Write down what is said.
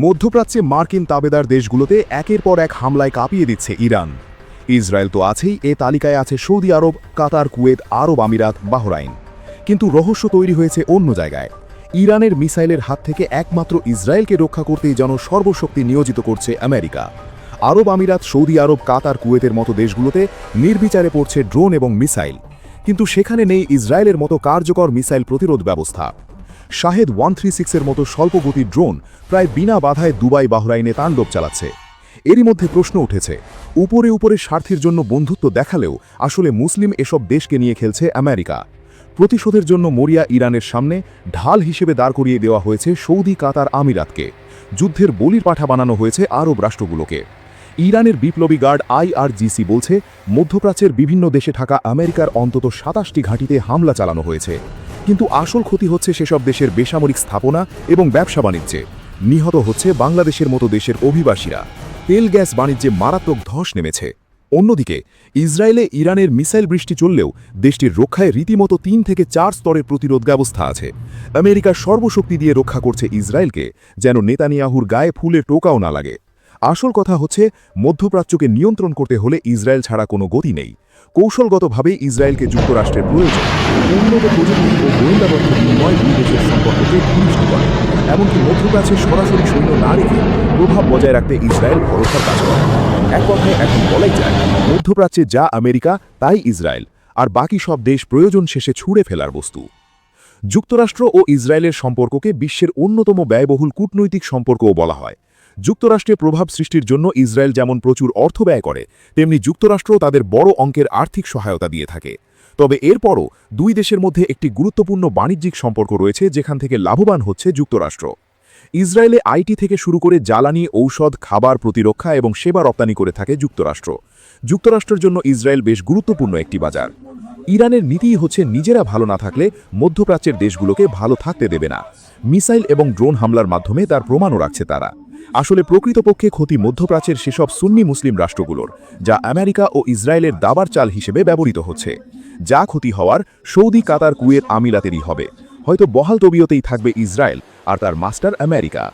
মধ্যপ্রাচ্যে মার্কিন তাবেদার দেশগুলোতে একের পর এক হামলায় কাঁপিয়ে দিচ্ছে ইরান। ইসরায়েল তো আছেই, এ তালিকায় আছে সৌদি আরব, কাতার, কুয়েত, আরব আমিরাত, বাহরাইন। কিন্তু রহস্য তৈরি হয়েছে অন্য জায়গায়। ইরানের মিসাইলের হাত থেকে একমাত্র ইসরায়েলকে রক্ষা করতেই যেন সর্বশক্তি নিয়োজিত করছে আমেরিকা। আরব আমিরাত, সৌদি আরব, কাতার, কুয়েতের মতো দেশগুলোতে নির্বিচারে পড়ছে ড্রোন এবং মিসাইল। কিন্তু সেখানে নেই ইসরায়েলের মতো কার্যকর মিসাইল প্রতিরোধ ব্যবস্থা। শাহেদ 136-এর মতো স্বল্পগতির ড্রোন প্রায় বিনা বাধায় দুবাই, বাহরাইনে তাণ্ডব চালাচ্ছে। এরই মধ্যে প্রশ্ন উঠেছে, উপরে উপরে স্বার্থের জন্য বন্ধুত্ব দেখালেও আসলে মুসলিম এসব দেশকে নিয়ে খেলছে আমেরিকা। প্রতিশোধের জন্য মরিয়া ইরানের সামনে ঢাল হিসেবে দাঁড় করিয়ে দেওয়া হয়েছে সৌদি, কাতার, আমিরাতকে। যুদ্ধের বলির পাঠা বানানো হয়েছে আরব রাষ্ট্রগুলোকে। ইরানের বিপ্লবী গার্ড IRGC বলছে, মধ্যপ্রাচ্যের বিভিন্ন দেশে থাকা আমেরিকার অন্তত 27টি ঘাঁটিতে হামলা চালানো হয়েছে। কিন্তু আসল ক্ষতি হচ্ছে সেসব দেশের বেসামরিক স্থাপনা এবং ব্যবসা বাণিজ্যে। নিহত হচ্ছে বাংলাদেশের মতো দেশের অভিবাসীরা। তেল গ্যাস বাণিজ্যে মারাত্মক ধস নেমেছে। অন্যদিকে ইসরায়েলে ইরানের মিসাইল বৃষ্টি চললেও দেশটির রক্ষায় রীতিমতো 3 থেকে 4 স্তরের প্রতিরোধ ব্যবস্থা আছে। আমেরিকা সর্বশক্তি দিয়ে রক্ষা করছে ইসরায়েলকে, যেন নেতানিয়াহুর গায়ে ফুলের টোকাও না লাগে। আসল কথা হচ্ছে, মধ্যপ্রাচ্যকে নিয়ন্ত্রণ করতে হলে ইসরায়েল ছাড়া কোনো গতি নেই। কৌশলগতভাবে ইসরায়েলকে যুক্তরাষ্ট্রের প্রয়োজন। উন্নত প্রযুক্তি ও গোয়েন্দাগত বিনিময় দুই দেশের সম্পর্ককে ঘনিষ্ঠ করে। এমনকি মধ্যপ্রাচ্যে সরাসরি সৈন্য না রেখে প্রভাব বজায় রাখতে ইসরায়েল ভরসার কাজ করে। এক কথায় এখন বলাই যায়, মধ্যপ্রাচ্যে যা আমেরিকা তাই ইসরায়েল, আর বাকি সব দেশ প্রয়োজন শেষে ছুঁড়ে ফেলার বস্তু। যুক্তরাষ্ট্র ও ইসরায়েলের সম্পর্ককে বিশ্বের অন্যতম ব্যয়বহুল কূটনৈতিক সম্পর্কও বলা হয়। যুক্তরাষ্ট্রে প্রভাব সৃষ্টির জন্য ইসরায়েল যেমন প্রচুর অর্থ ব্যয় করে, তেমনি যুক্তরাষ্ট্রও তাদের বড় অঙ্কের আর্থিক সহায়তা দিয়ে থাকে। তবে এরপরও দুই দেশের মধ্যে একটি গুরুত্বপূর্ণ বাণিজ্যিক সম্পর্ক রয়েছে, যেখান থেকে লাভবান হচ্ছে যুক্তরাষ্ট্র। ইসরায়েলে আইটি থেকে শুরু করে জ্বালানি, ঔষধ, খাবার, প্রতিরক্ষা এবং সেবা রপ্তানি করে থাকে যুক্তরাষ্ট্র। যুক্তরাষ্ট্রের জন্য ইসরায়েল বেশ গুরুত্বপূর্ণ একটি বাজার। ইরানের নীতিই হচ্ছে, নিজেরা ভালো না থাকলে মধ্যপ্রাচ্যের দেশগুলোকে ভালো থাকতে দেবে না। মিসাইল এবং ড্রোন হামলার মাধ্যমে তার প্রমাণও রাখছে তারা। আসলে প্রকৃতপক্ষে ক্ষতি মধ্যপ্রাচ্যের সেসব সুন্নি মুসলিম রাষ্ট্রগুলোর, যা আমেরিকা ও ইসরায়েলের দাবার চাল হিসেবে ব্যবহৃত হচ্ছে। যা ক্ষতি হওয়ার সৌদি, কাতার, কুয়েত, আমিরাতেরই হবে। হয়তো বহাল তবিয়তেই থাকবে ইসরায়েল আর তার মাস্টার আমেরিকা।